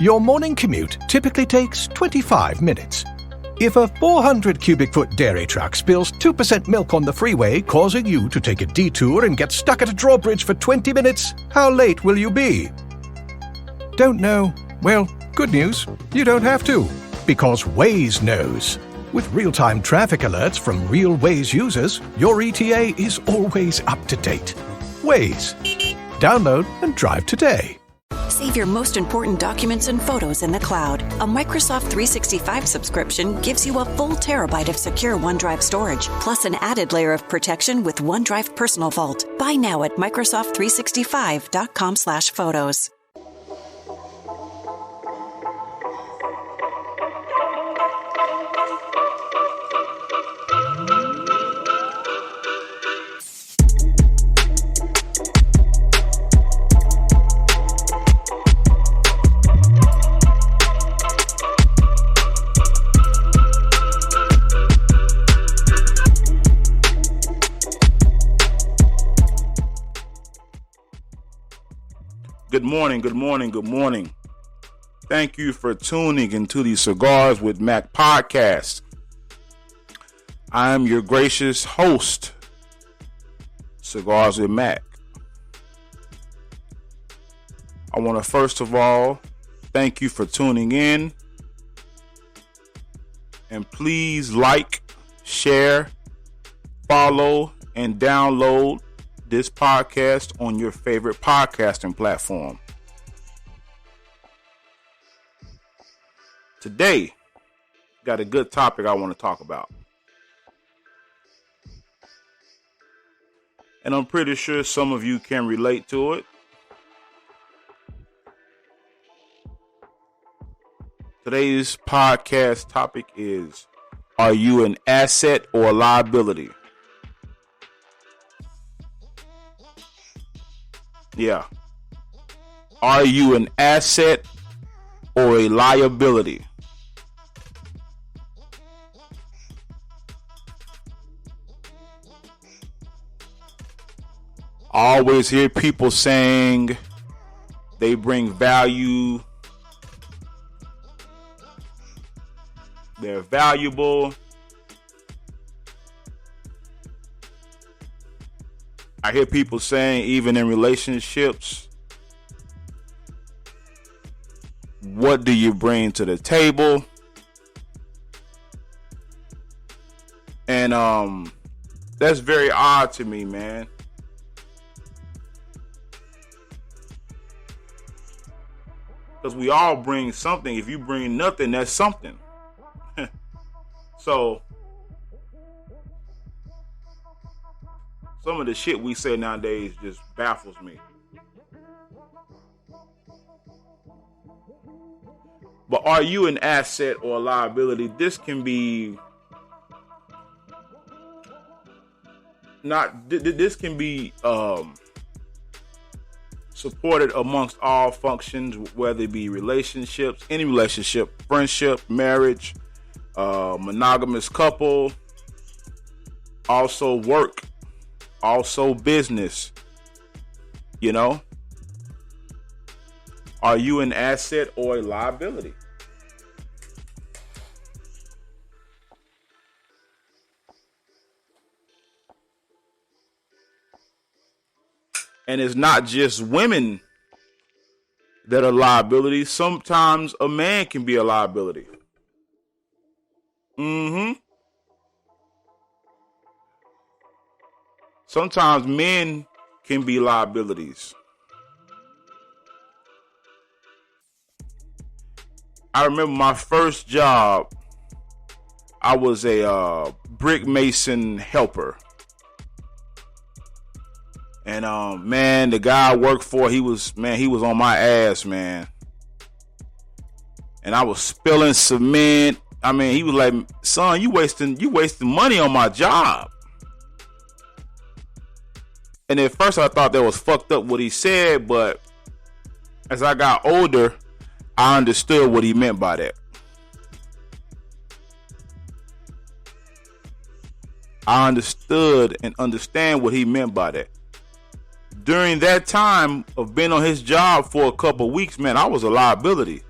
Your morning commute typically takes 25 minutes. If a 400 cubic foot dairy truck spills 2% milk on the freeway, causing you to take a detour and get stuck at a drawbridge for 20 minutes, how late will you be? Don't know? Well, good news, you don't have to, because Waze knows. With real-time traffic alerts from real Waze users, your ETA is always up to date. Waze. Download and drive today. Save your most important documents and photos in the cloud. A Microsoft 365 subscription gives you a full terabyte of secure OneDrive storage, plus an added layer of protection with OneDrive Personal Vault. Buy now at Microsoft365.com/photos. Good morning, good morning, good morning. Thank you for tuning into the Cigars with Mac podcast. I am your gracious host, Cigars with Mac. I want to first of all thank you for tuning in. And please like, share, follow, and download this podcast on your favorite podcasting platform. Today, got a good topic I want to talk about. And I'm pretty sure some of you can relate to it. Today's podcast topic is, are you an asset or a liability? Yeah. Are you an asset or a liability? I always hear people saying they bring value, they're valuable. I hear people saying, even in relationships, what do you bring to the table? And that's very odd to me, man. Because we all bring something. If you bring nothing, that's something. So some of the shit we say nowadays just baffles me. But are you an asset or a liability? This can be this can be supported amongst all functions, whether it be relationships, any relationship, friendship, marriage, monogamous couple, also work, also business. You know, are you an asset or a liability? And it's not just women that are liabilities. Sometimes a man can be a liability. Sometimes men can be liabilities. I remember my first job, I was a brick mason helper. And man, the guy I worked for, he was on my ass, man. And I was spilling cement. I mean, he was like, "Son, you wasting money on my job." And at first I thought that was fucked up what he said, but as I got older, I understood what he meant by that. I understood and understand what he meant by that. During that time of being on his job for a couple of weeks, man, I was a liability.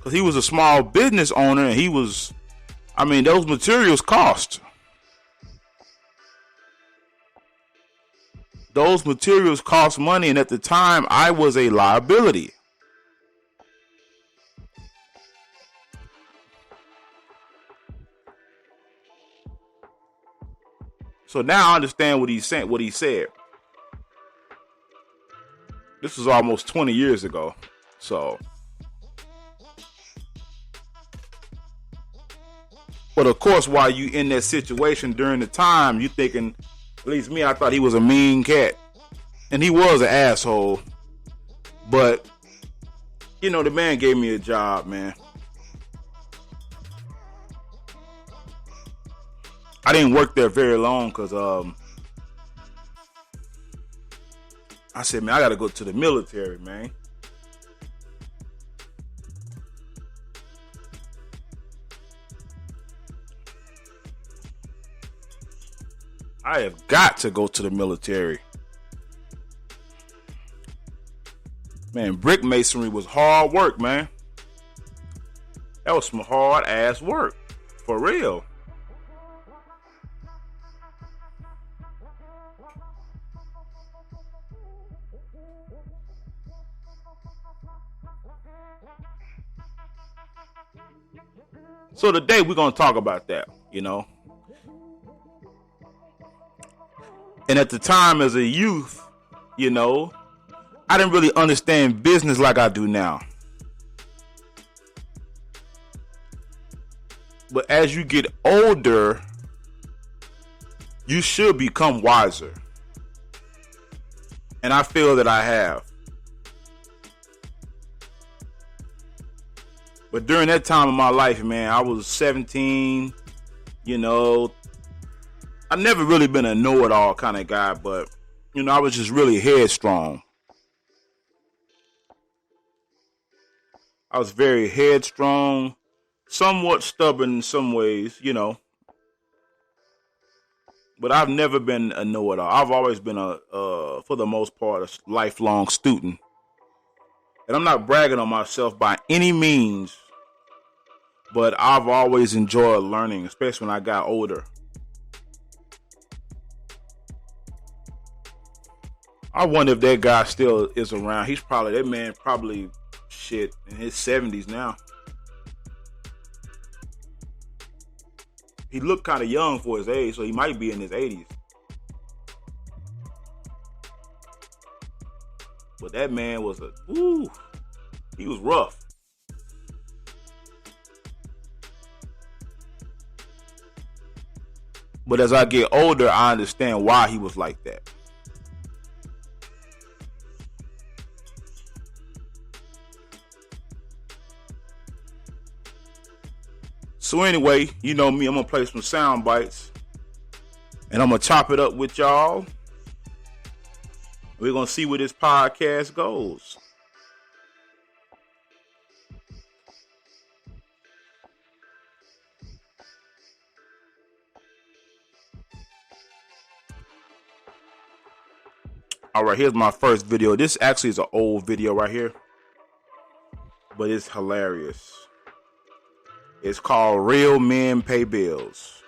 Because he was a small business owner, and those materials cost. Those materials cost money, and at the time, I was a liability. So now I understand what he said. This was almost 20 years ago. So, but of course, while you in that situation during the time, you thinking, at least me, I thought he was a mean cat. And he was an asshole. But, the man gave me a job, man. I didn't work there very long because I said, man, I got to go to the military, man. I have got to go to the military. Man, brick masonry was hard work, man. That was some hard ass work. For real. So today we're going to talk about that, And at the time as a youth, I didn't really understand business like I do now. But as you get older, you should become wiser. And I feel that I have. But during that time of my life, man, I was 17, I've never really been a know-it-all kind of guy, but, I was just really headstrong. I was very headstrong, somewhat stubborn in some ways, But I've never been a know-it-all. I've always been for the most part, a lifelong student. And I'm not bragging on myself by any means, but I've always enjoyed learning, especially when I got older. I wonder if that guy still is around. That man probably shit in his 70s now. He looked kind of young for his age, so he might be in his 80s. But that man was he was rough. But as I get older, I understand why he was like that. So anyway, you know me, I'm going to play some sound bites. And I'm going to chop it up with y'all. We're going to see where this podcast goes. All right, here's my first video. This actually is an old video right here, but it's hilarious. It's called Real Men Pay Bills.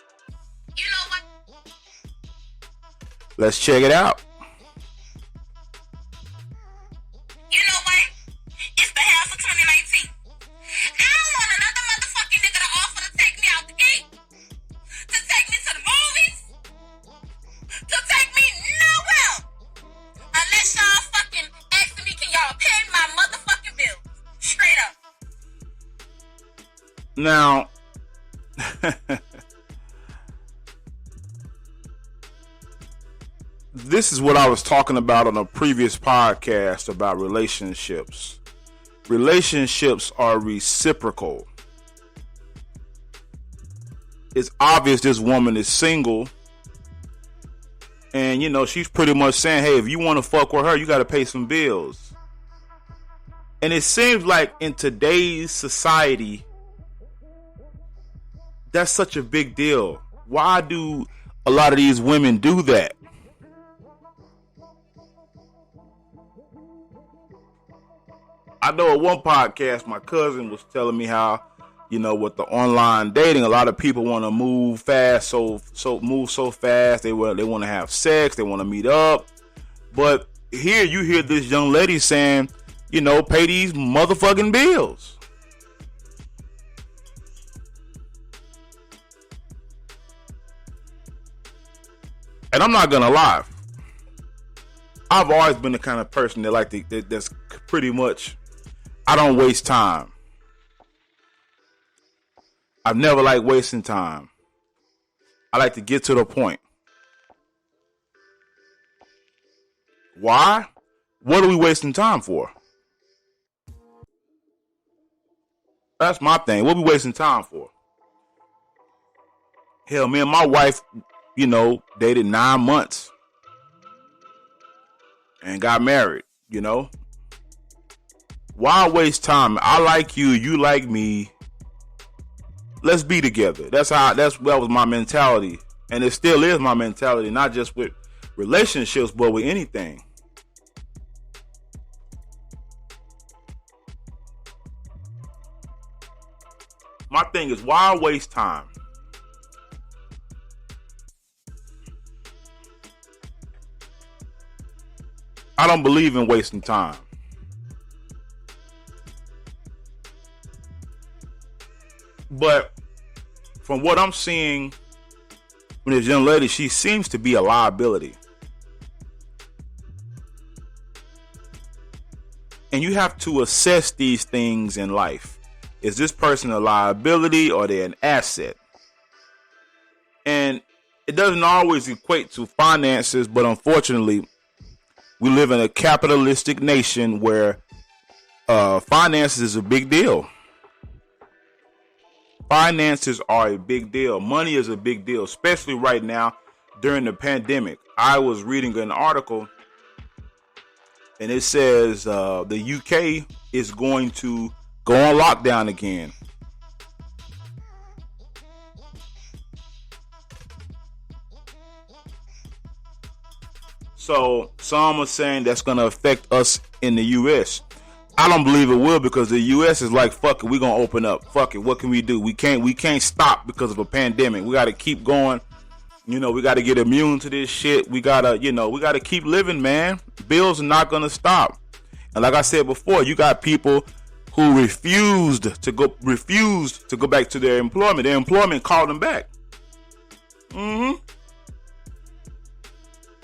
You know what? Let's check it out. You know what? It's the half of 2019. I don't want another motherfucking nigga to offer to take me out the gate, to take me to the movies, to take me nowhere. Unless y'all fucking asking me, can y'all pay my motherfucking bills? Straight up. Now, this is what I was talking about on a previous podcast about relationships. Relationships are reciprocal. It's obvious this woman is single. And, you know, she's pretty much saying, hey, if you want to fuck with her, you got to pay some bills. And it seems like in today's society, that's such a big deal. Why do a lot of these women do that? I know at one podcast, my cousin was telling me how, with the online dating, a lot of people want to move fast, so move so fast. They want to have sex, they want to meet up. But here you hear this young lady saying, pay these motherfucking bills. And I'm not gonna lie, I've always been the kind of person that that's pretty much, I don't waste time. I've never liked wasting time. I like to get to the point. Why? What are we wasting time for? That's my thing. What are we wasting time for? Hell, me and my wife, dated 9 months and got married, Why waste time? I like you, you like me. Let's be together. That was my mentality. And it still is my mentality, not just with relationships, but with anything. My thing is, why waste time? I don't believe in wasting time. But from what I'm seeing from this young lady, she seems to be a liability. And you have to assess these things in life. Is this person a liability or are they an asset? And it doesn't always equate to finances, but unfortunately, we live in a capitalistic nation where finances is a big deal. Finances are a big deal. Money is a big deal, especially right now during the pandemic. I was reading an article and it says the UK is going to go on lockdown again. So some are saying that's going to affect us in the U.S. I don't believe it will, because the U.S. is like, fuck it, we're going to open up. Fuck it, what can we do? We can't stop because of a pandemic. We got to keep going. We got to get immune to this shit. We got to keep living, man. Bills are not going to stop. And like I said before, you got people who refused to go back to their employment. Their employment called them back.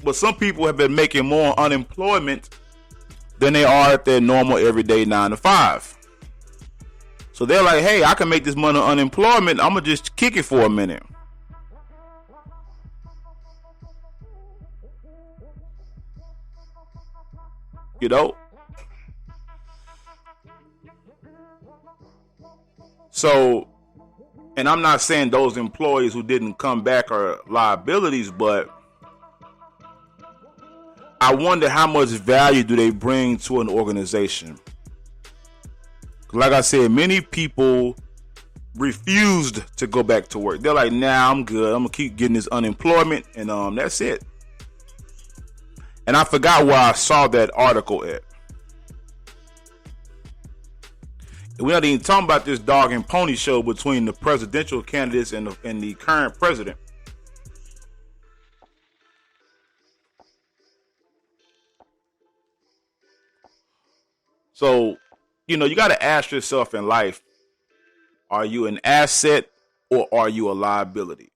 But some people have been making more unemployment than they are at their normal everyday 9 to 5. So they're like, hey, I can make this money on unemployment. I'm going to just kick it for a minute. So, and I'm not saying those employees who didn't come back are liabilities, but I wonder how much value do they bring to an organization. Like I said, many people refused to go back to work. They're like, nah, I'm good. I'm going to keep getting this unemployment, and that's it. And I forgot where I saw that article at. And we're not even talking about this dog and pony show between the presidential candidates and the current president. So, you got to ask yourself in life, are you an asset or are you a liability?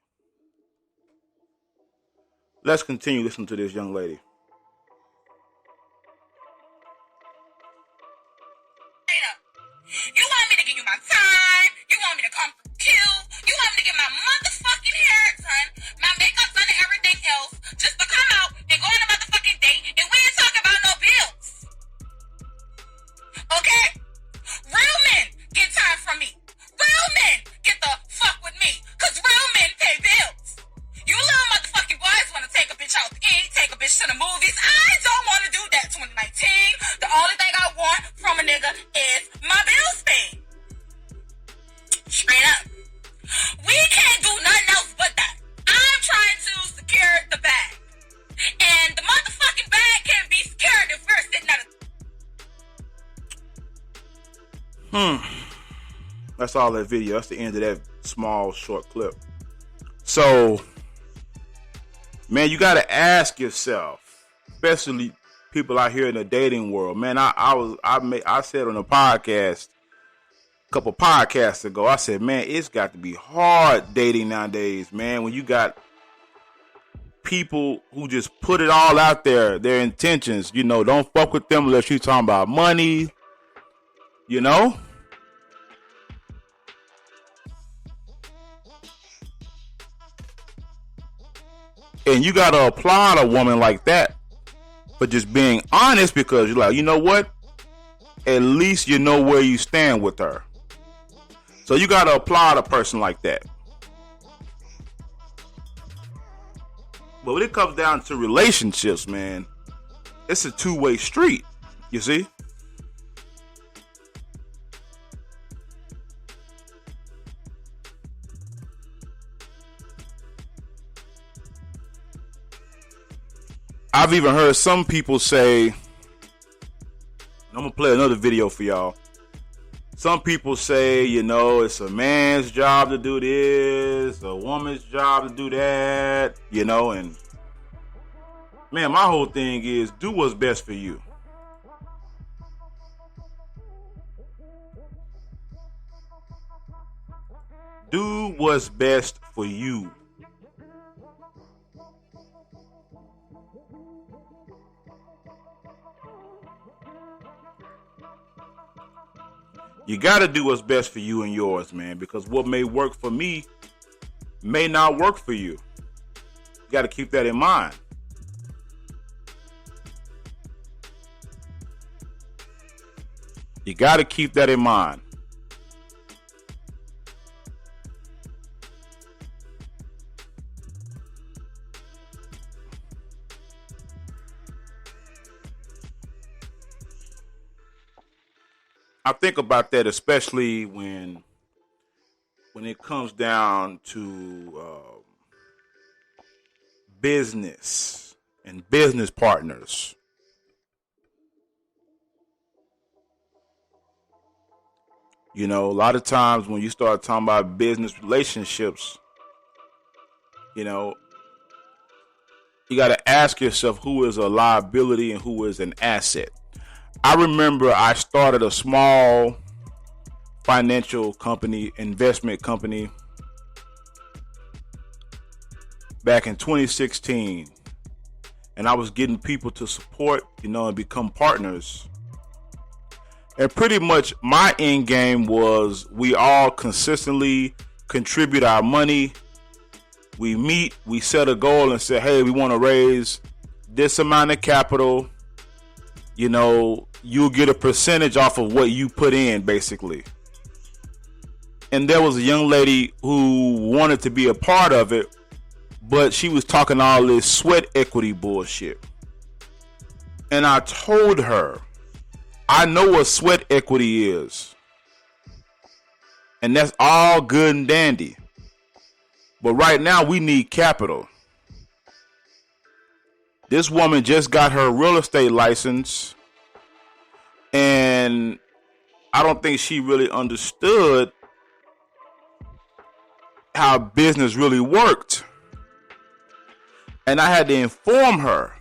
Let's continue listening to this young lady. You want me to give you my time? You want me to come through you? You want me to get my motherfucking hair done, my makeup done and everything else, just to come out and go on a motherfucking date, and we ain't talking about no bills. Okay? Real men get time from me. Real men get the fuck with me, because real men pay bills. You little motherfucking boys want to take a bitch out to eat, take a bitch to the movies. I don't want to do that 2019. The only thing I want from a nigga is my bills paid. Straight up. We can't do nothing else but that. I'm trying to secure the bag. And the motherfucking bag can't be secured if we're sitting at a... That's all that video. That's the end of that small, short clip. So, man, you got to ask yourself, especially people out here in the dating world. Man, I said on a podcast a couple podcasts ago, I said, man, it's got to be hard dating nowadays, man, when you got people who just put it all out there, their intentions, don't fuck with them unless you talking about money, And you got to applaud a woman like that for just being honest, because you're like, you know what? At least you know where you stand with her. So you got to applaud a person like that. But when it comes down to relationships, man, it's a two-way street, you see? I've even heard some people say, I'm going to play another video for y'all. Some people say, it's a man's job to do this, a woman's job to do that, and man, my whole thing is do what's best for you. Do what's best for you. You got to do what's best for you and yours, man, because what may work for me may not work for you. You got to keep that in mind. You got to keep that in mind. I think about that, especially when it comes down to business and business partners. A lot of times when you start talking about business relationships, you got to ask yourself who is a liability and who is an asset. I remember I started a small financial company, investment company, back in 2016. And I was getting people to support, and become partners. And pretty much my end game was we all consistently contribute our money. We meet, we set a goal and say, hey, we want to raise this amount of capital. You'll get a percentage off of what you put in, basically. And there was a young lady who wanted to be a part of it, but she was talking all this sweat equity bullshit. And I told her, I know what sweat equity is. And that's all good and dandy. But right now we need capital. This woman just got her real estate license, and I don't think she really understood how business really worked. And I had to inform her,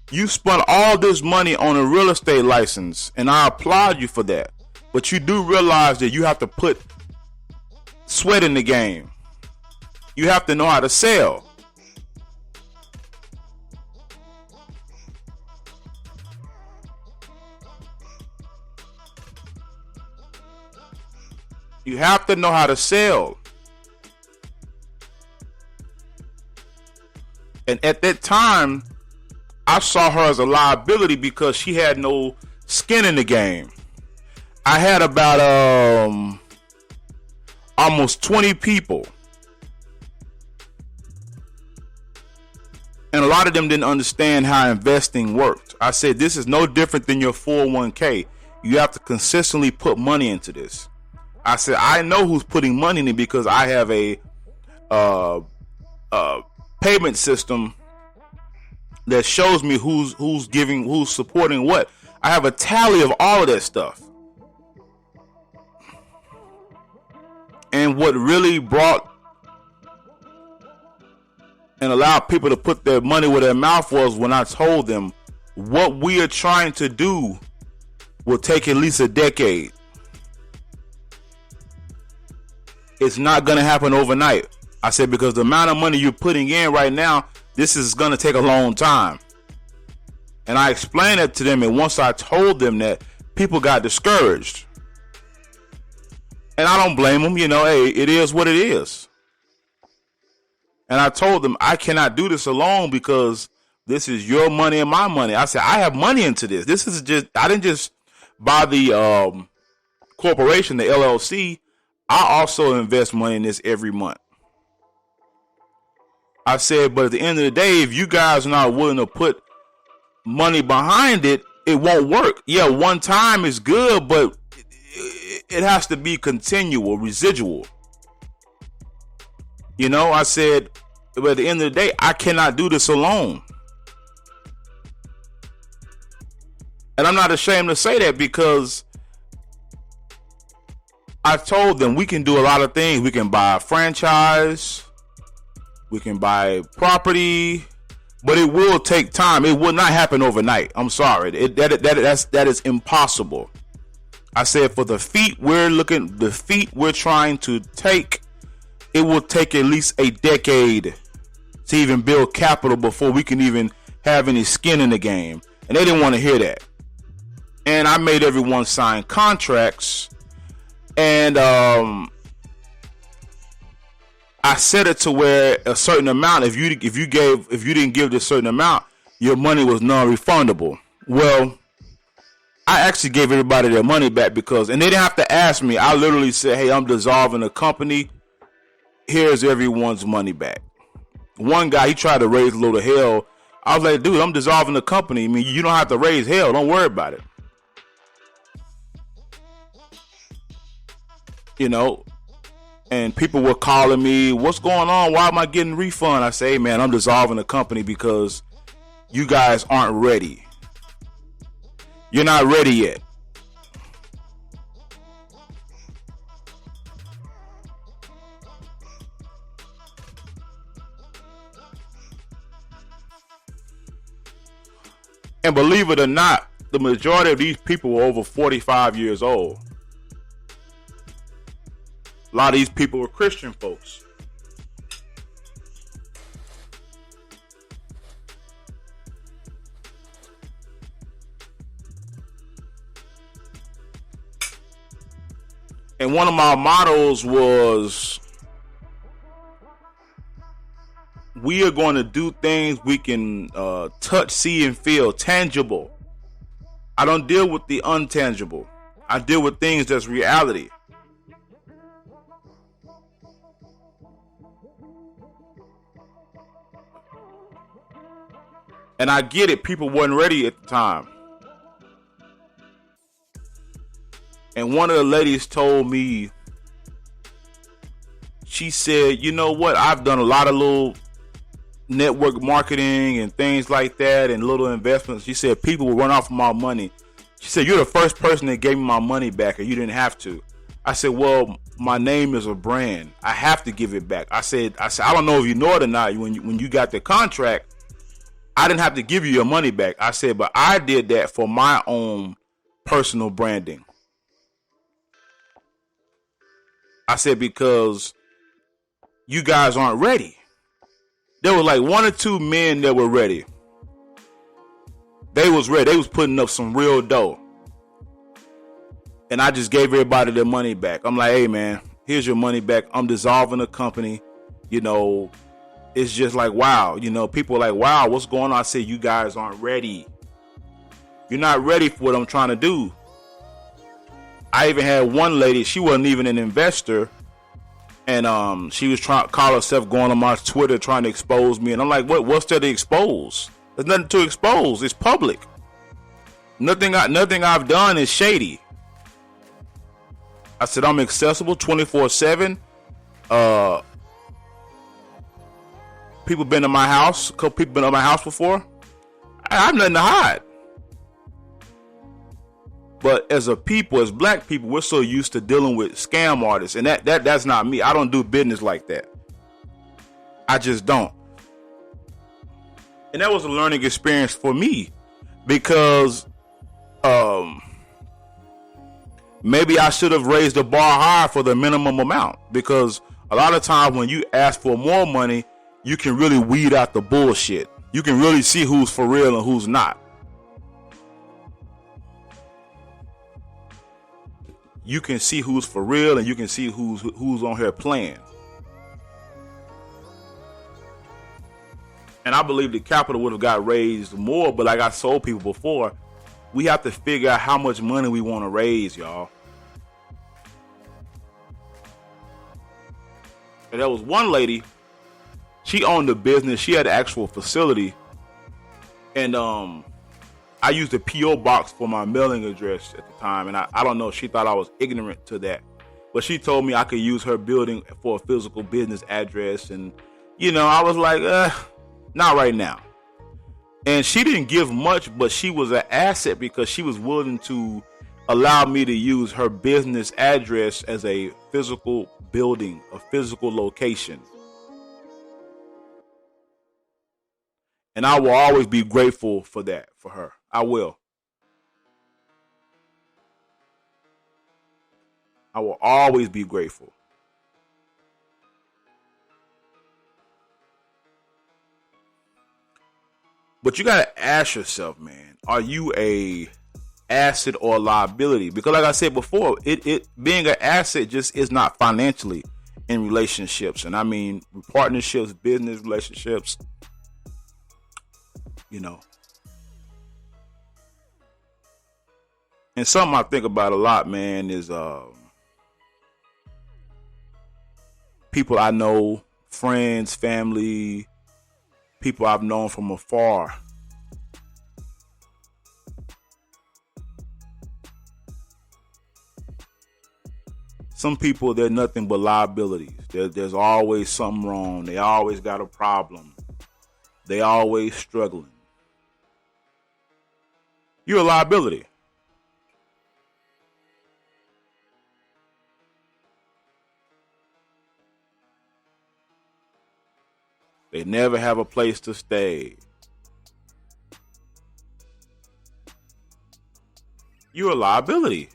you spent all this money on a real estate license, and I applaud you for that. But you do realize that you have to put sweat in the game. You have to know how to sell. You have to know how to sell. And at that time, I saw her as a liability because she had no skin in the game. I had about almost 20 people. And a lot of them didn't understand how investing worked. I said, this is no different than your 401k. You have to consistently put money into this. I said, I know who's putting money in it because I have a payment system that shows me who's supporting what. I have a tally of all of that stuff. And what really brought and allowed people to put their money where their mouth was when I told them what we are trying to do will take at least a decade. It's not going to happen overnight. I said, because the amount of money you're putting in right now, this is going to take a long time. And I explained it to them. And once I told them that, people got discouraged. And I don't blame them. You know, hey, it is what it is. And I told them, I cannot do this alone because this is your money and my money. I said, I have money into this. This is just, I didn't just buy the corporation, the LLC. I also invest money in this every month. I said, but at the end of the day, if you guys are not willing to put money behind it, it won't work. Yeah, one time is good, but it has to be continual, residual. You know, I said, but at the end of the day, I cannot do this alone. And I'm not ashamed to say that because I told them we can do a lot of things. We can buy a franchise. We can buy property. But it will take time. It will not happen overnight. I'm sorry. That is impossible. I said for the feet we're trying to take, it will take at least a decade to even build capital before we can even have any skin in the game. And they didn't want to hear that. And I made everyone sign contracts. And I set it to where a certain amount, if you didn't give this certain amount, your money was non-refundable. Well, I actually gave everybody their money back because, and they didn't have to ask me. I literally said, hey, I'm dissolving the company. Here's everyone's money back. One guy, he tried to raise a little hell. I was like, dude, I'm dissolving the company. I mean, you don't have to raise hell. Don't worry about it. You know, and people were calling me, what's going on? Why am I getting a refund? I say, hey, man, I'm dissolving the company because you guys aren't ready. You're not ready yet. And believe it or not, the majority of these people were over 45 years old. A lot of these people were Christian folks. And one of my mottos was, we are going to do things we can touch, see, and feel, tangible. I don't deal with the untangible. I deal with things that's reality. And I get it, people weren't ready at the time. And one of the ladies told me, she said, you know what, I've done a lot of little network marketing and things like that and little investments. She said, people will run off my money. She said, you're the first person that gave me my money back and you didn't have to. I said, well, my name is a brand. I have to give it back. I said, I don't know if you know it or not. When you got the contract, I didn't have to give you your money back. I said, but I did that for my own personal branding. I said, because you guys aren't ready. There were like one or two men that were ready. They was ready. They was putting up some real dough. And I just gave everybody their money back. I'm like, hey, man, here's your money back. I'm dissolving the company. You know, it's just like, wow. You know, people are like, wow, what's going on? I said, you guys aren't ready. You're not ready for what I'm trying to do. I even had one lady, she wasn't even an investor. And she was trying to call herself going on my Twitter trying to expose me. And I'm like, what's there to expose? There's nothing to expose. It's public. Nothing I've done is shady. I said, I'm accessible 24/7. People been to my house. A couple people been to my house before. I have nothing to hide. But as a people, as black people, we're so used to dealing with scam artists, and that's not me. I don't do business like that. I just don't. And that was a learning experience for me, because maybe I should have raised the bar higher for the minimum amount, because a lot of times when you ask for more money, you can really weed out the bullshit. You can really see who's for real and who's not. You can see who's for real, and you can see who's on here playing. And I believe the capital would have got raised more, but like I told people before, we have to figure out how much money we want to raise, y'all. And there was one lady, she owned a business, she had an actual facility, and I used a P.O. box for my mailing address at the time, and I don't know, she thought I was ignorant to that. But she told me I could use her building for a physical business address, and, I was like, not right now. And she didn't give much, but she was an asset because she was willing to allow me to use her business address as a physical building, a physical location. And I will always be grateful for that, for her. I will. I will always be grateful. But you got to ask yourself, man, are you a asset or a liability? Because like I said before, it being an asset just is not financially in relationships. And I mean, partnerships, business relationships, And something I think about a lot, man, is people I know, friends, family, people I've known from afar. Some people, they're nothing but liabilities. There's always something wrong. They always got a problem. They always struggling. You're a liability. They never have a place to stay. You're a liability.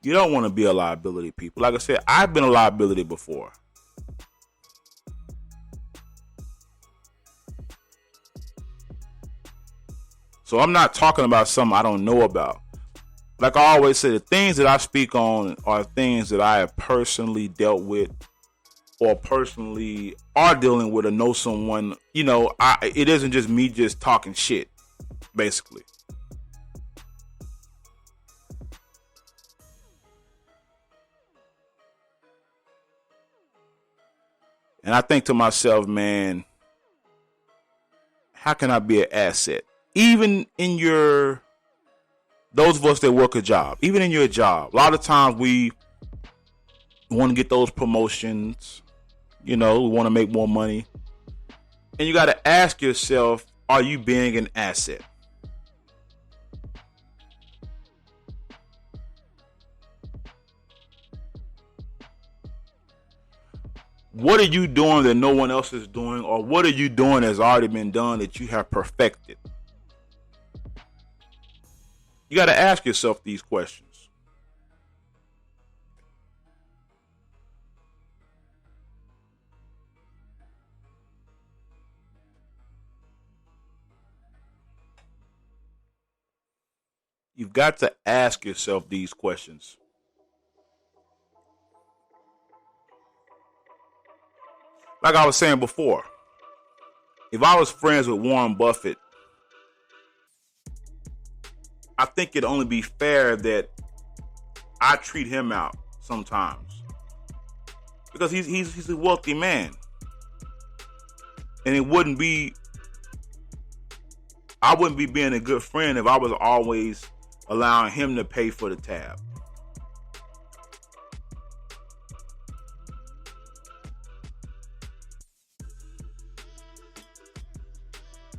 You don't want to be a liability, people. Like I said, I've been a liability before. So I'm not talking about something I don't know about. Like I always say, the things that I speak on are things that I have personally dealt with or personally are dealing with or know someone. It isn't just me just talking shit, basically. And I think to myself, man, how can I be an asset? Even in those of us that work a job, even in your job, a lot of times we want to get those promotions, we want to make more money. And you got to ask yourself, are you being an asset? What are you doing that no one else is doing? Or what are you doing that's already been done that you have perfected? You got to ask yourself these questions. You've got to ask yourself these questions. Like I was saying before, if I was friends with Warren Buffett, I think it'd only be fair that I treat him out sometimes, because he's a wealthy man, and I wouldn't be being a good friend if I was always allowing him to pay for the tab.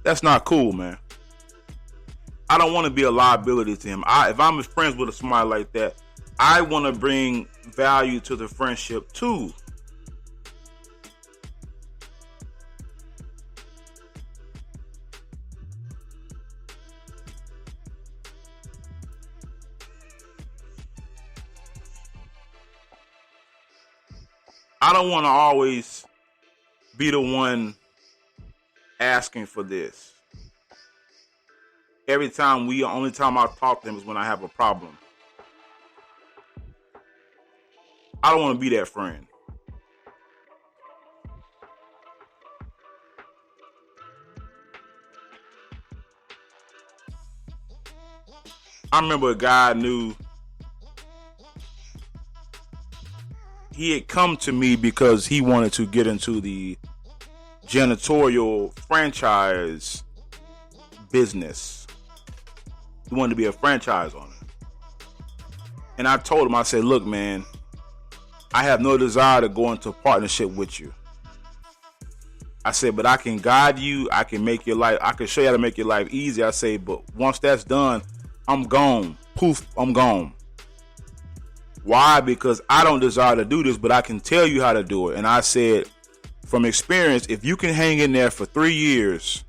That's not cool, man. I don't want to be a liability to him. If I'm friends with somebody like that, I want to bring value to the friendship too. I don't want to always be the one asking for this. Only time I talk to him is when I have a problem. I don't want to be that friend. I remember a guy I knew. He had come to me because he wanted to get into the janitorial franchise business. He wanted to be a franchise owner. And I told him, I said, look, man, I have no desire to go into a partnership with you. I said, but I can guide you. I can make your life, I can show you how to make your life easy. I say, but once that's done, I'm gone. Poof, I'm gone. Why? Because I don't desire to do this, but I can tell you how to do it. And I said, from experience, if you can hang in there for 3 years,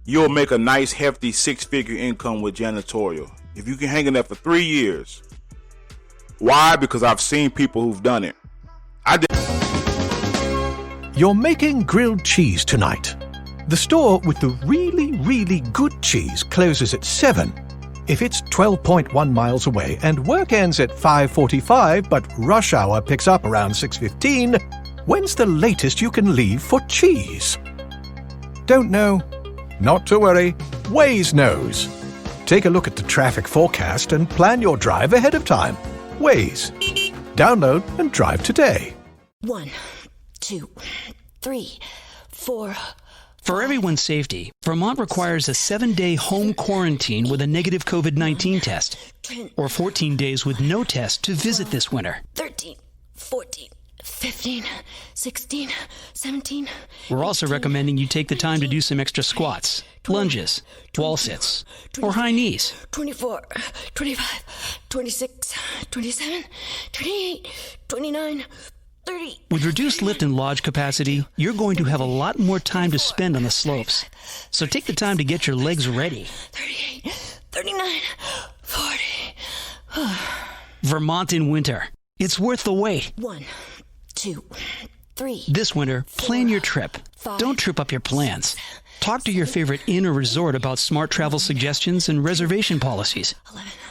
you'll make a nice, hefty 6-figure income with janitorial. If you can hang in there for 3 years. Why? Because I've seen people who've done it. You're making grilled cheese tonight. The store with the really, really good cheese closes at 7. If it's 12.1 miles away and work ends at 5:45, but rush hour picks up around 6:15, when's the latest you can leave for cheese? Don't know? Not to worry. Waze knows. Take a look at the traffic forecast and plan your drive ahead of time. Waze. Download and drive today. 1, 2, 3, 4. For everyone's safety, Vermont requires a 7-day home quarantine with a negative COVID-19 test, or 14 days with no test to visit this winter. 13, 14, 15, 16, 17. We're also recommending you take the time to do some extra squats, lunges, wall sits, or high knees. 24, 25, 26, 27, 28, 29, 30. With reduced lift and lodge capacity, you're going to have a lot more time to spend on the slopes. So take the time to get your legs ready. 38, 39, 40. Vermont in winter. It's worth the wait. 1, 2, 3. This winter, plan your trip. Don't trip up your plans. Talk to your favorite inn or resort about smart travel suggestions and reservation policies.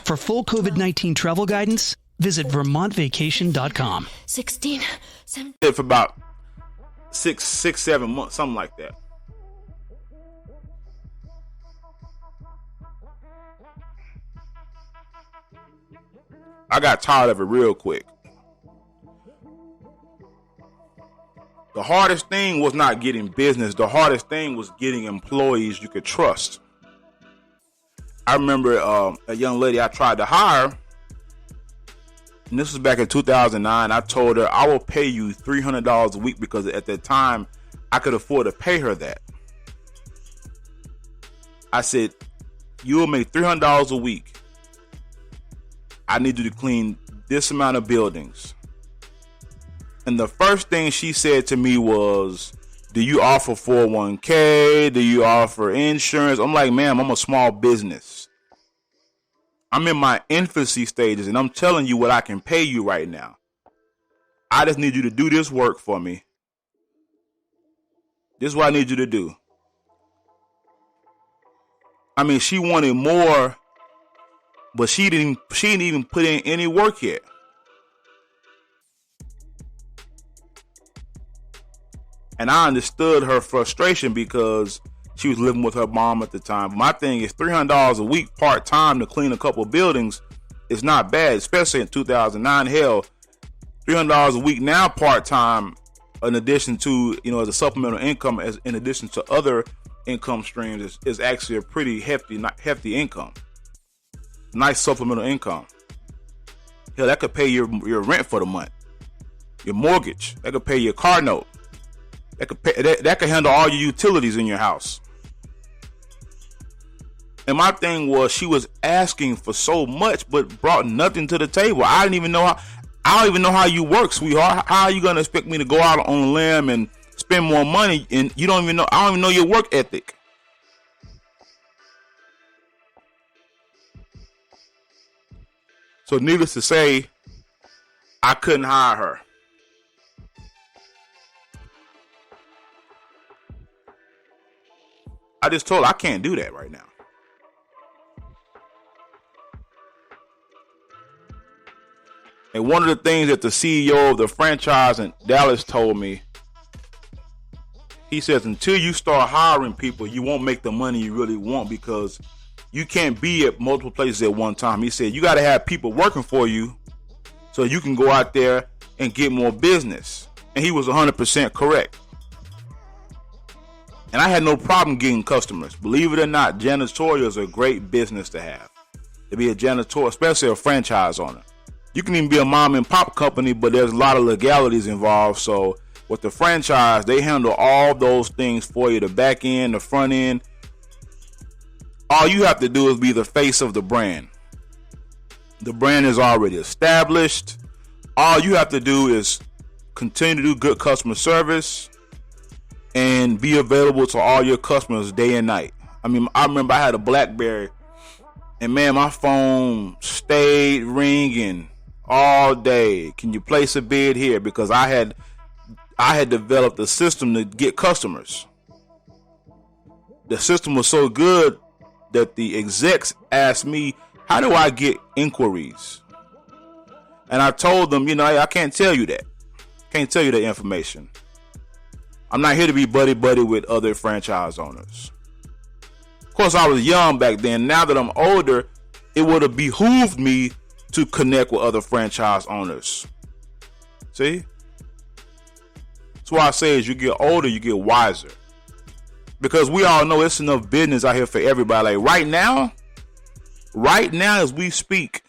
For full COVID-19 travel guidance, visit vermontvacation.com. 16, 17. For about 7 months, something like that. I got tired of it real quick. The hardest thing was not getting business. The hardest thing was getting employees you could trust. I remember a young lady I tried to hire. And this was back in 2009. I told her, I will pay you $300 a week because at that time, I could afford to pay her that. I said, you will make $300 a week. I need you to clean this amount of buildings. And the first thing she said to me was, do you offer 401k? Do you offer insurance? I'm like, ma'am, I'm a small business. I'm in my infancy stages, and I'm telling you what I can pay you right now. I just need you to do this work for me. This is what I need you to do. I mean, she wanted more, but she didn't even put in any work yet. And I understood her frustration because she was living with her mom at the time. My thing is $300 a week part-time to clean a couple of buildings is not bad, especially in 2009. Hell, $300 a week now part-time, in addition to, as a supplemental income, as in addition to other income streams, is actually a pretty hefty income. Nice supplemental income. Hell, that could pay your rent for the month, your mortgage. That could pay your car note. That could handle all your utilities in your house. And my thing was, she was asking for so much, but brought nothing to the table. I don't even know how you work, sweetheart. How are you gonna expect me to go out on a limb and spend more money, and you don't even know? I don't even know your work ethic. So, needless to say, I couldn't hire her. I just told her I can't do that right now. And one of the things that the CEO of the franchise in Dallas told me, he says, until you start hiring people, you won't make the money you really want, because you can't be at multiple places at one time. He said, you got to have people working for you so you can go out there and get more business. And he was 100% correct. And I had no problem getting customers. Believe it or not, janitorial is a great business to have. To be a janitor, especially a franchise owner. You can even be a mom and pop company, but there's a lot of legalities involved. So with the franchise, they handle all those things for you. The back end, the front end. All you have to do is be the face of the brand. The brand is already established. All you have to do is continue to do good customer service and be available to all your customers day and night. I mean, I remember I had a BlackBerry, and man, my phone stayed ringing all day. Can you place a bid here? Because I had developed a system to get customers. The system was so good that the execs asked me, how do I get inquiries? And I told them, I can't tell you that. Can't tell you that information. I'm not here to be buddy-buddy with other franchise owners. Of course, I was young back then. Now that I'm older, it would have behooved me to connect with other franchise owners. See? That's why I say as you get older, you get wiser. Because we all know it's enough business out here for everybody. Like right now as we speak,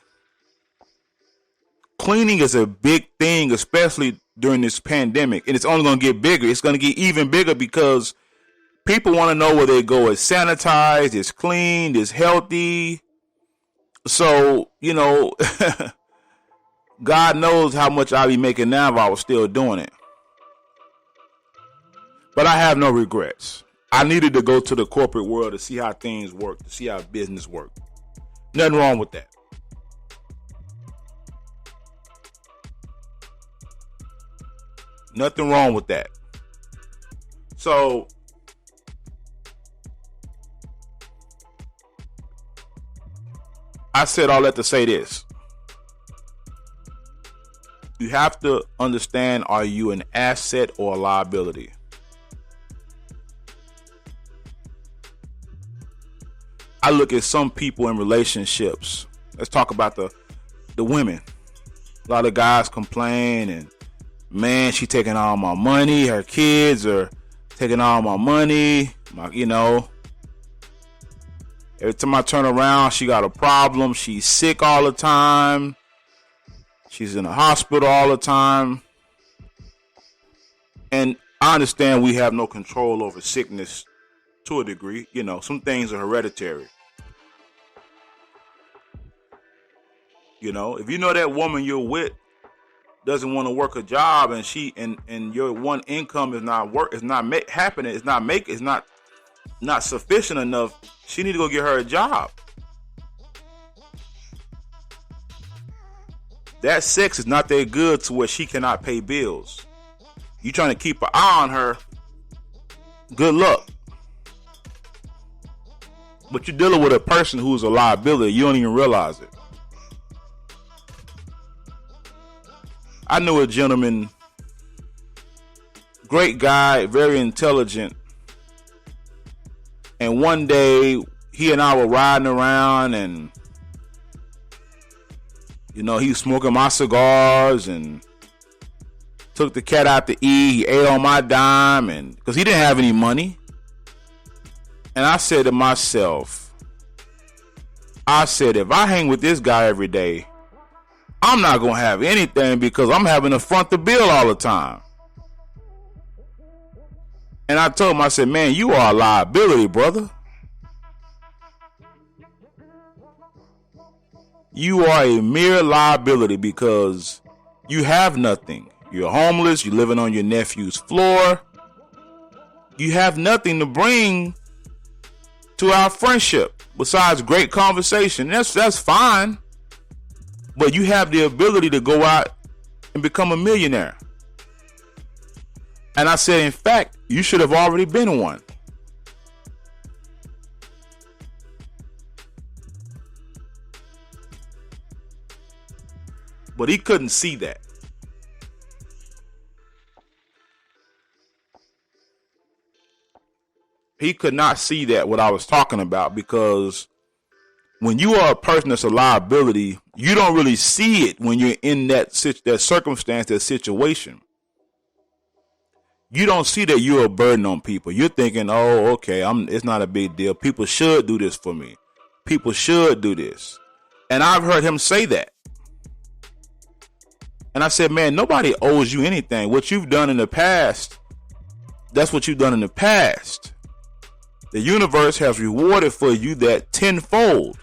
cleaning is a big thing, especially during this pandemic. And it's only going to get bigger. It's going to get even bigger because people want to know where they go. It's sanitized, it's clean, it's healthy. So, God knows how much I'd be making now if I was still doing it. But I have no regrets. I needed to go to the corporate world to see how things work, to see how business work. Nothing wrong with that. Nothing wrong with that. So, I said all that to say this. You have to understand, are you an asset or a liability? I look at some people in relationships. Let's talk about the women. A lot of guys complain and, man, she taking all my money. Her kids are taking all my money. Every time I turn around, she got a problem. She's sick all the time. She's in the hospital all the time. And I understand we have no control over sickness to a degree. Some things are hereditary. If you know that woman you're with doesn't want to work a job, and and your one income is not sufficient enough, she need to go get her a job. That sex is not that good to where she cannot pay bills. You trying to keep an eye on her, good luck. But you're dealing with a person who's a liability. You don't even realize it. I knew a gentleman, great guy, very intelligent. And one day, he and I were riding around, and he was smoking my cigars and took the cat out to eat. He ate on my dime, and because he didn't have any money. And I said to myself, if I hang with this guy every day, I'm not going to have anything because I'm having to front the bill all the time. And I told him, I said, man, you are a liability, brother. you are a mere liability because you have nothing. You're homeless. You're living on your nephew's floor. You have nothing to bring to our friendship besides great conversation. That's fine. But you have the ability to go out and become a millionaire. And I said, in fact, you should have already been one. But he couldn't see that. He could not see that, what I was talking about, because when you are a person that's a liability, you don't really see it when you're in that circumstance, that situation. You don't see that you're a burden on people. You're thinking, oh, okay, it's not a big deal. People should do this for me. People should do this. And I've heard him say that. And I said, man, nobody owes you anything. What you've done in the past, that's what you've done in the past. The universe has rewarded for you that tenfold.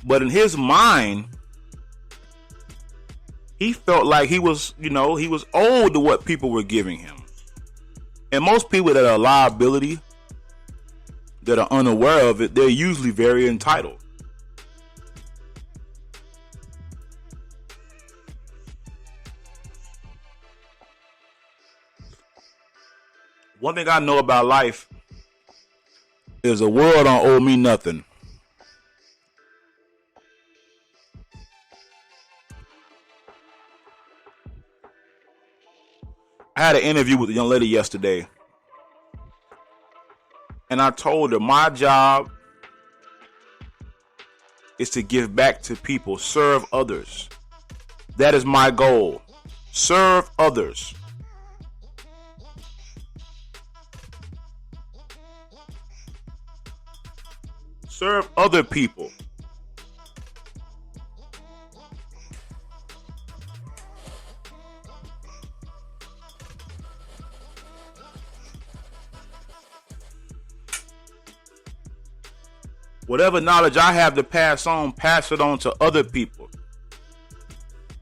But in his mind, he felt like he was owed to what people were giving him. And most people that are a liability, that are unaware of it, they're usually very entitled. One thing I know about life is the world don't owe me nothing. I had an interview with a young lady yesterday, and I told her my job is to give back to people, serve others. That is my goal. Serve others. Serve other people. Whatever knowledge I have to pass it on to other people.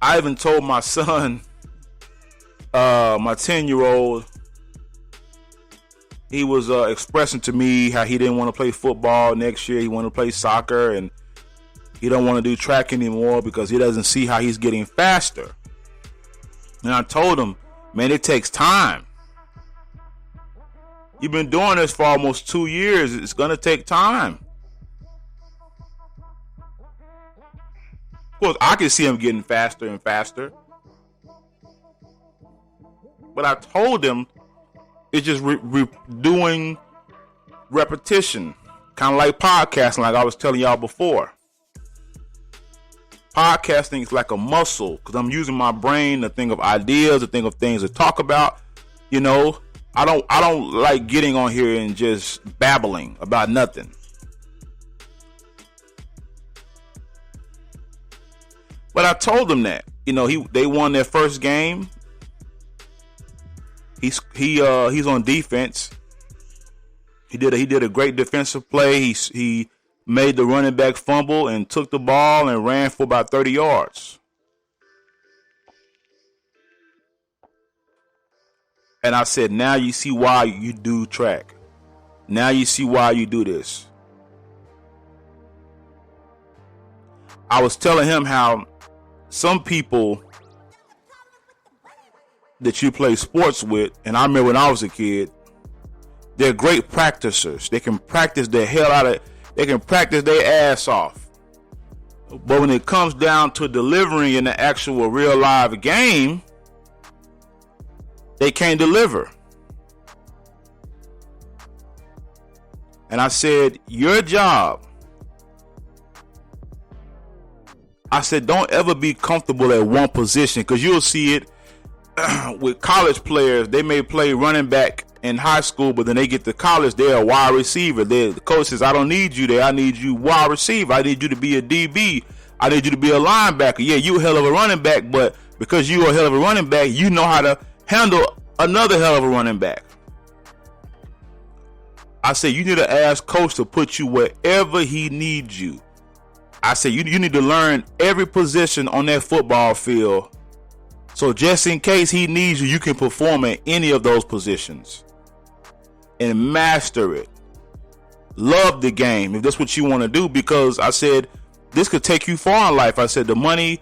I even told my son, my 10-year-old, he was expressing to me how he didn't want to play football next year. He wanted to play soccer, and he don't want to do track anymore because he doesn't see how he's getting faster. And I told him, man, it takes time. You've been doing this for almost 2 years. It's going to take time. Of course, I can see him getting faster and faster. But I told him it's just doing repetition. Kind of like podcasting, like I was telling y'all before. Podcasting is like a muscle because I'm using my brain to think of ideas, to think of things to talk about. You know, I don't like getting on here and just babbling about nothing. But I told him that, they won their first game. He's on defense. He did a great defensive play. He made the running back fumble and took the ball and ran for about 30 yards. And I said, now you see why you do track. Now you see why you do this. I was telling him how some people that you play sports with, and I remember when I was a kid, they're great practicers. They can practice their hell out of, they can practice their ass off. But when it comes down to delivering in the actual real live game, they can't deliver. And I said, your job, I said, don't ever be comfortable at one position, because you'll see it with college players. They may play running back in high school, but then they get to college, they're a wide receiver. The coach says, I don't need you there. I need you wide receiver. I need you to be a DB. I need you to be a linebacker. Yeah, you a hell of a running back, but because you a hell of a running back, you know how to handle another hell of a running back. I said, you need to ask coach to put you wherever he needs you. I said, you need to learn every position on that football field. So just in case he needs you, you can perform in any of those positions and master it. Love the game if that's what you want to do, because I said, this could take you far in life. I said, the money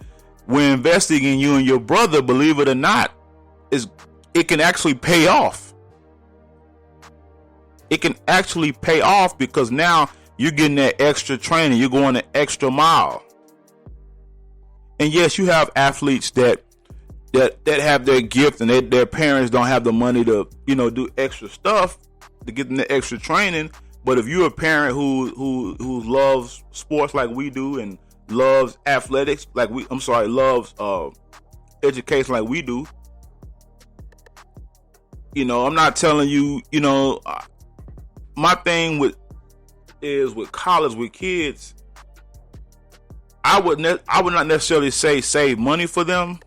we're investing in you and your brother, believe it or not, it can actually pay off. It can actually pay off because now you're getting that extra training. You're going the extra mile. And yes, you have athletes that have their gift and their parents don't have the money to, do extra stuff to get them the extra training. But if you're a parent who loves sports like we do and loves athletics loves education like we do, I'm not telling you, my thing with college with kids, I would not necessarily say save money for them,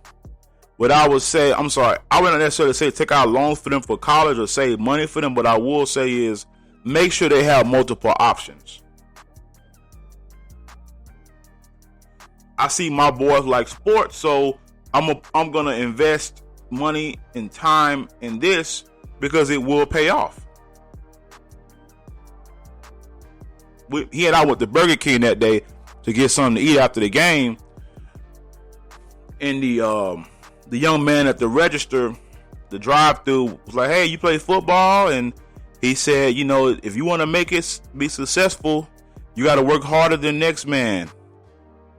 but I would not necessarily say take out loans for them for college or save money for them. But I will say is make sure they have multiple options. I see my boys like sports, so I'm gonna invest money and time in this because it will pay off. He and I went to Burger King that day to get something to eat after the game, and the young man at the register, the drive-thru, was like, "Hey, you play football?" And he said, if you want to make it be successful, you got to work harder than next man.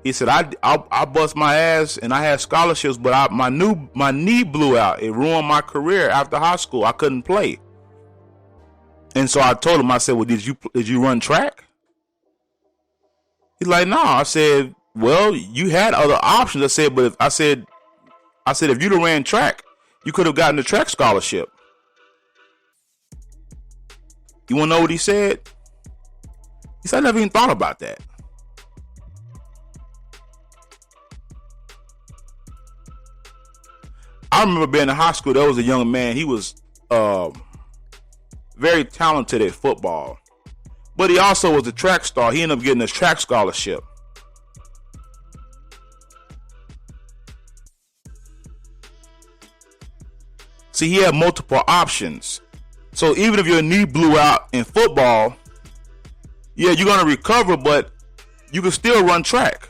He said, I bust my ass and I had scholarships, but my knee blew out. It ruined my career after high school. I couldn't play. And so I told him, I said, well, did you run track? He's like, no. I said, well, you had other options. I said, but if you'd have ran track, you could have gotten the track scholarship. You want to know what he said? He said, I never even thought about that. I remember being in high school, there was a young man. He was very talented at football, but he also was a track star. He ended up getting a track scholarship. See, he had multiple options. So even if your knee blew out in football, yeah, you're going to recover, but you can still run track.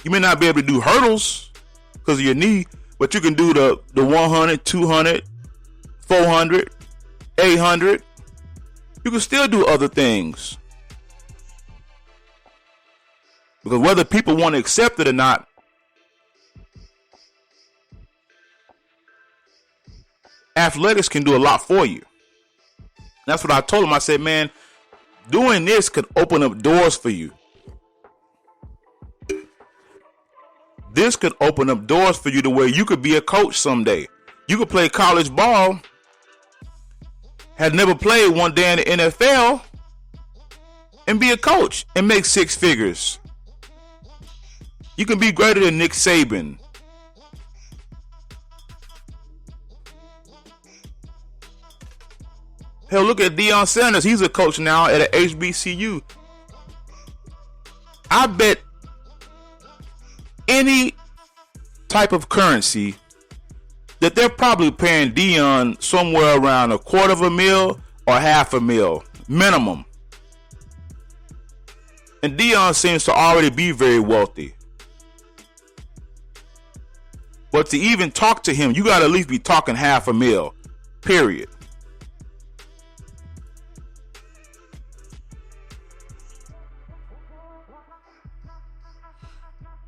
You may not be able to do hurdles because of your knee, but you can do the 100, 200, 400, 800. You can still do other things. Because whether people want to accept it or not, athletics can do a lot for you. That's what I told him. I said, man, doing this could open up doors for you. This could open up doors for you to where you could be a coach someday. You could play college ball, had never played one day in the NFL, and be a coach and make six figures. You can be greater than Nick Saban. Hell, look at Deion Sanders. He's a coach now at a HBCU. I bet any type of currency that they're probably paying Deion somewhere around $250,000 or $500,000 minimum. And Deion seems to already be very wealthy. But to even talk to him, you got to at least be talking $500,000, period.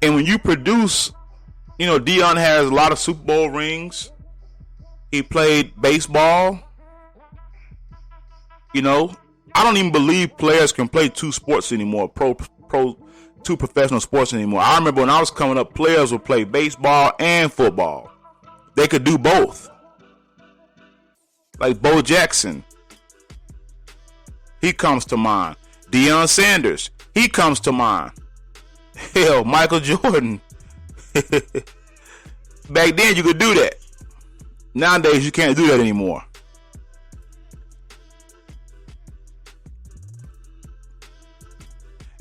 And when you produce, Deion has a lot of Super Bowl rings. He played baseball. I don't even believe players can play two sports anymore, two professional sports anymore. I remember when I was coming up, players would play baseball and football. They could do both. like Bo Jackson. He comes to mind. Deion Sanders. He comes to mind. Hell, Michael Jordan. Back then you could do that. Nowadays you can't do that anymore.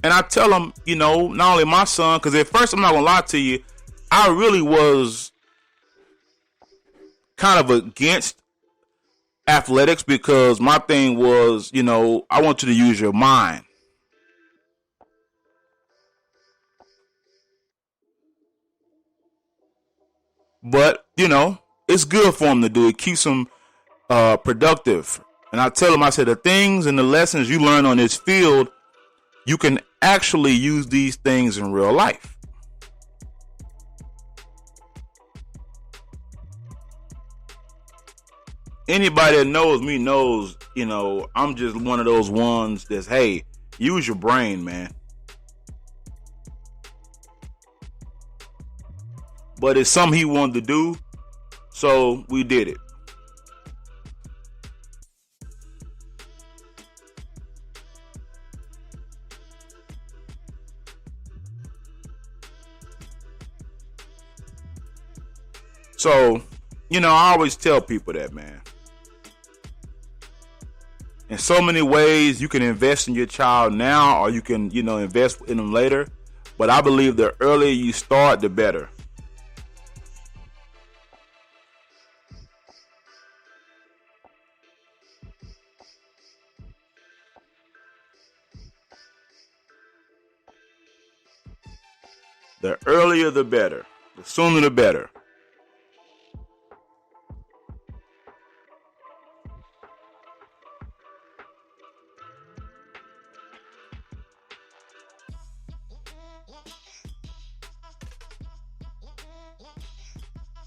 And I tell them, you know, not only my son, because at first, I'm not going to lie to you, I really was kind of against athletics because my thing was, you know, I want you to use your mind. But, you know, it's good for them to do. It keeps them productive. And I tell them, I said, the things and the lessons you learn on this field, you can actually use these things in real life. Anybody that knows me knows, you know, I'm just one of those ones that's, hey, use your brain, man. But it's something he wanted to do, so we did it. So, you know, I always tell people that, man. In so many ways, you can invest in your child now, or you can, you know, invest in them later. But I believe the earlier you start, the better. The earlier, the better. The sooner, the better.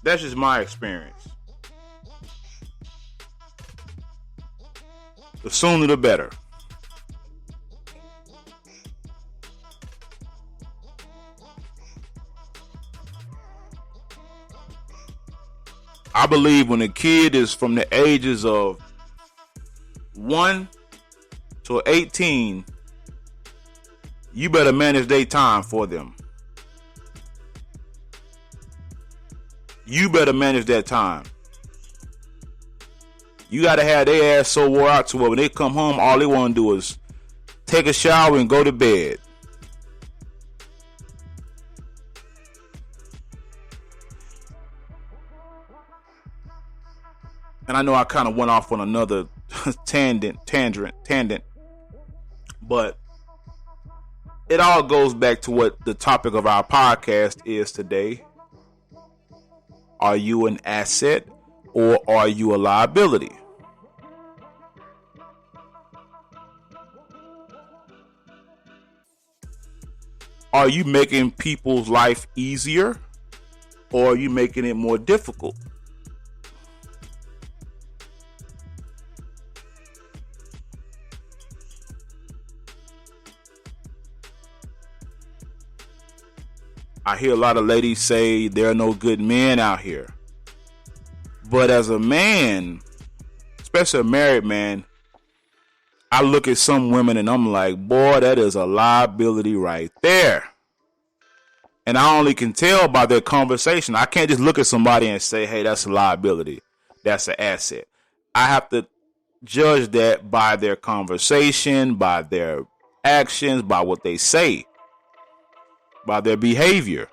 That's just my experience. The sooner the better. I believe when a kid is from the ages of 1 to 18, you better manage their time for them. You better manage that time. You got to have their ass so wore out to where when they come home, all they want to do is take a shower and go to bed. And I know I kind of went off on another tangent, but it all goes back to what the topic of our podcast is today. Are you an asset or are you a liability? Are you making people's life easier or are you making it more difficult? I hear a lot of ladies say there are no good men out here. But as a man, especially a married man, I look at some women and I'm like, boy, that is a liability right there. And I only can tell by their conversation. I can't just look at somebody and say, hey, that's a liability. That's an asset. I have to judge that by their conversation, by their actions, by what they say, by their behavior.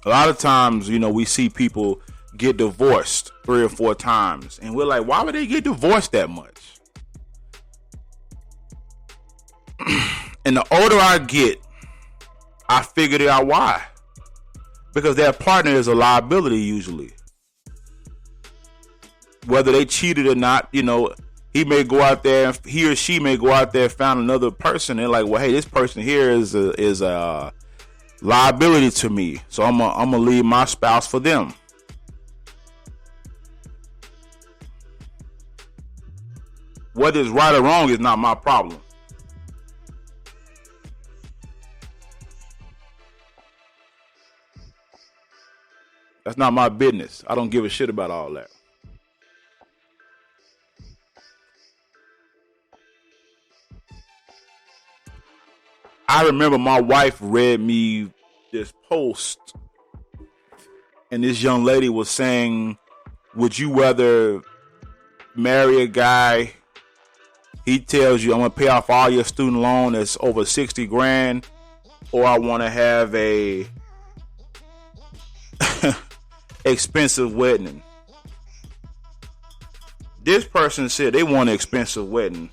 A lot of times, you know, we see people get divorced 3 or 4 times. And we're like, why would they get divorced that much? And the older I get, I figured out why. Because their partner is a liability usually. Whether they cheated or not, you know, he or she may go out there and find another person. And like, well, hey, this person here is a liability to me. So I'm gonna leave my spouse for them. Whether it's right or wrong is not my problem. That's not my business. I don't give a shit about all that. I remember my wife read me this post, and this young lady was saying, would you rather marry a guy, he tells you, I'm going to pay off all your student loan that's over 60 grand, or I want to have a expensive wedding? This person said they want an expensive wedding.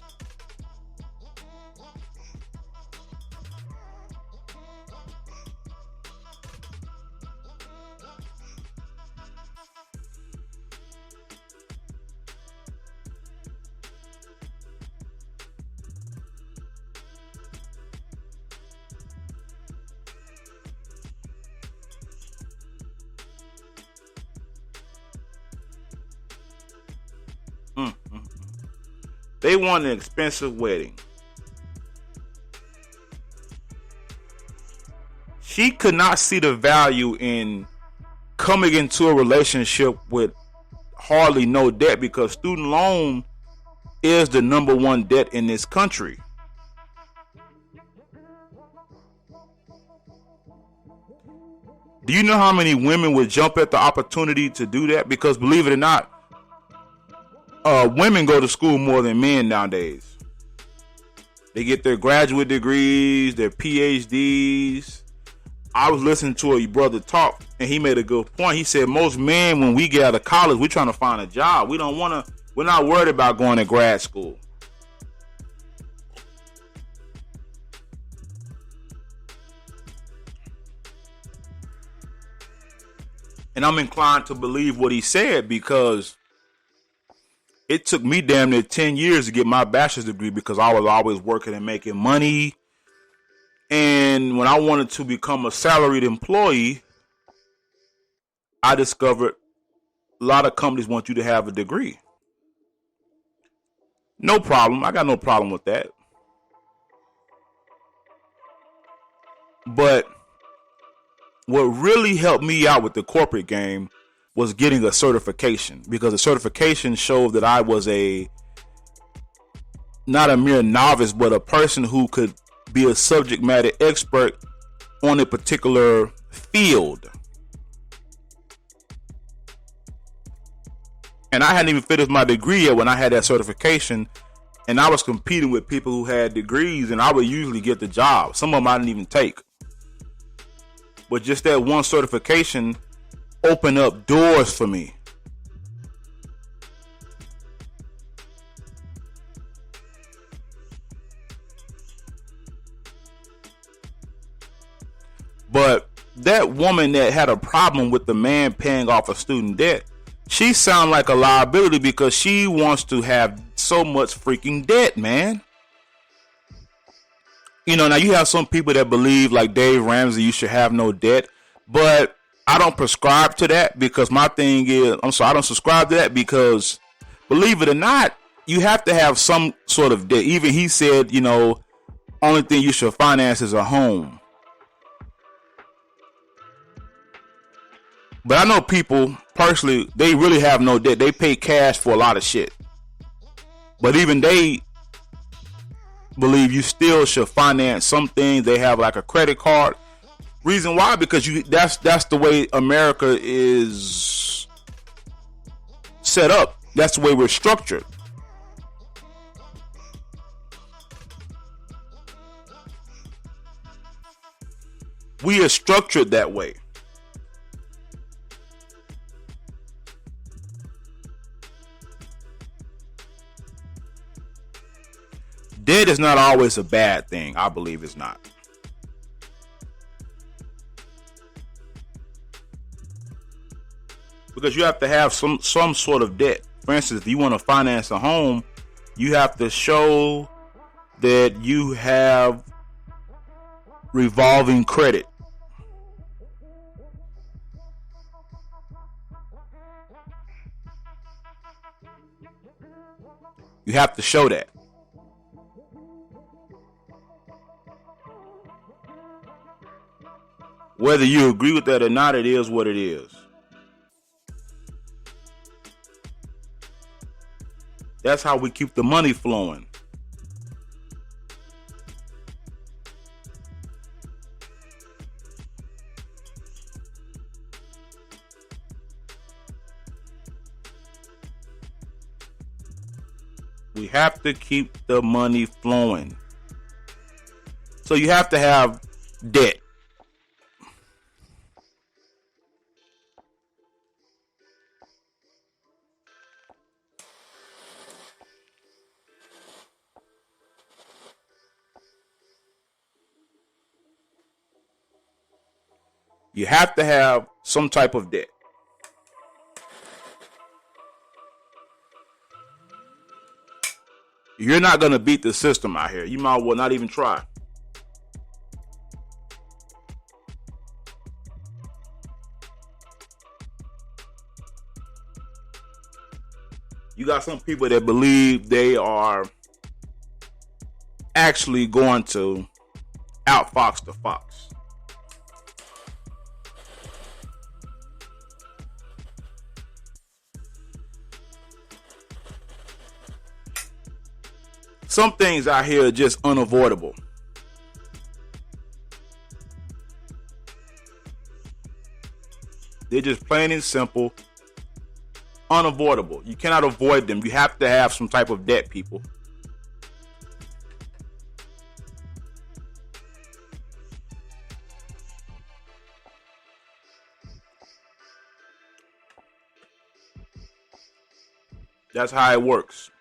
They want an expensive wedding. She could not see the value in coming into a relationship with hardly no debt, because student loan is the number one debt in this country. Do you know how many women would jump at the opportunity to do that? Because believe it or not, women go to school more than men nowadays. They get their graduate degrees, their PhDs. I was listening to a brother talk, and he made a good point. He said most men, when we get out of college, we're trying to find a job. We're not worried about going to grad school. And I'm inclined to believe what he said, because it took me damn near 10 years to get my bachelor's degree, because I was always working and making money. And when I wanted to become a salaried employee, I discovered a lot of companies want you to have a degree. No problem. I got no problem with that. But what really helped me out with the corporate game was getting a certification, because a certification showed that I was not a mere novice, but a person who could be a subject matter expert on a particular field. And I hadn't even finished my degree yet when I had that certification, and I was competing with people who had degrees, and I would usually get the job. Some of them I didn't even take. But just that one certification opened up doors for me. But that woman that had a problem with the man paying off a student debt, she sounds like a liability, because she wants to have so much freaking debt, man. You know, now you have some people that believe, like Dave Ramsey, you should have no debt. But I don't prescribe to that, because my thing is, I don't subscribe to that, because believe it or not, you have to have some sort of debt. Even he said, you know, only thing you should finance is a home. But I know people personally, they really have no debt. They pay cash for a lot of shit. But even they believe you still should finance some things. They have like a credit card. Reason why? Because that's the way America is set up. That's the way we're structured. We are structured that way. Debt is not always a bad thing. I believe it's not. Because you have to have some sort of debt. For instance, if you want to finance a home, you have to show that you have revolving credit. You have to show that. Whether you agree with that or not, it is what it is. That's how we keep the money flowing. We have to keep the money flowing. So you have to have debt. You have to have some type of debt. You're not going to beat the system out here. You might well not even try. You got some people that believe they are actually going to outfox the fox. Some things out here are just unavoidable. They're just plain and simple unavoidable. You cannot avoid them. You have to have some type of debt, people. That's how it works.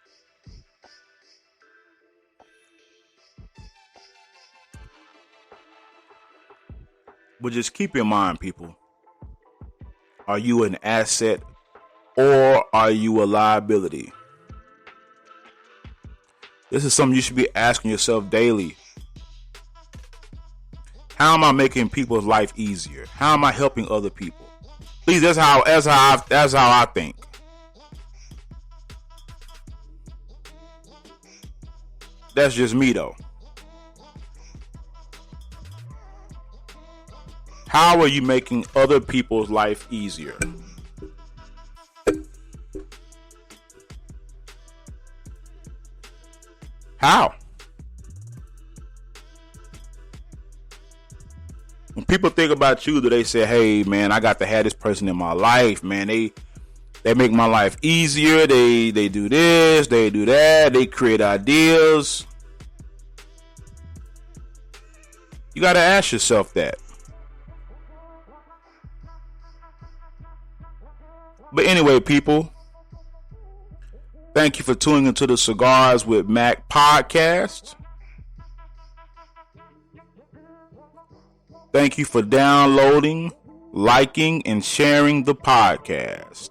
But just keep in mind, people, are you an asset or are you a liability? This is something you should be asking yourself daily. How am I making people's life easier? How am I helping other people? Please, that's how I think. That's just me, though. How are you making other people's life easier? How? When people think about you, do they say, hey, man, I got to have this person in my life, man. They make my life easier. They do this, they do that. They create ideas. You got to ask yourself that. But anyway, people, thank you for tuning into the Cigars with Mac podcast. Thank you for downloading, liking, and sharing the podcast.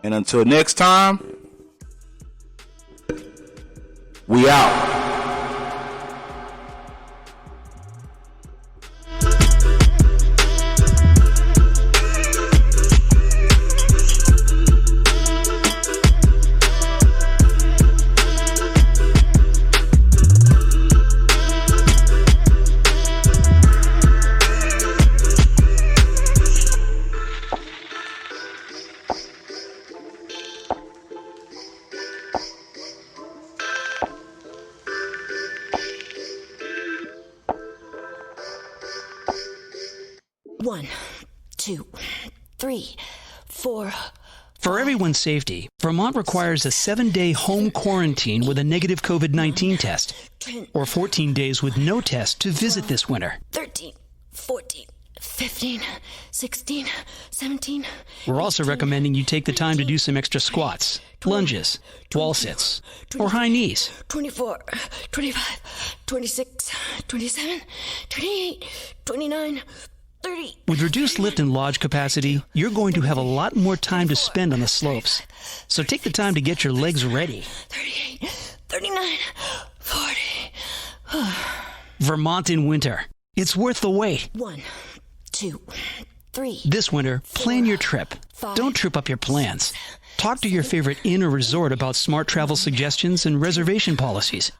And until next time, we out. One, two, three, four. For everyone's safety, Vermont requires a 7-day home quarantine with a negative COVID-19 test, or 14 days with no test to visit this winter. 13, 14, 15, 16, 17. We're also recommending you take the time to do some extra squats, lunges, wall sits, or high knees. 24, 25, 26, 27, 28, 29, 30. With reduced lift and lodge capacity, you're going to have a lot more time to spend on the slopes. So take the time to get your legs ready. 38, 39, 40. Vermont in winter. It's worth the wait. 1, 2, 3. This winter, plan your trip. Don't trip up your plans. Talk to your favorite inn or resort about smart travel suggestions and reservation policies.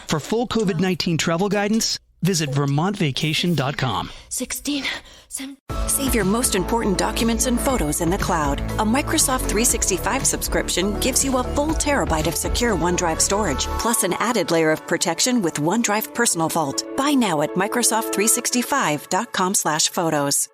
For full COVID-19 travel guidance, Visit VermontVacation.com. 16, 17. Save your most important documents and photos in the cloud. A Microsoft 365 subscription gives you a full terabyte of secure OneDrive storage, plus an added layer of protection with OneDrive Personal Vault. Buy now at Microsoft365.com/photos.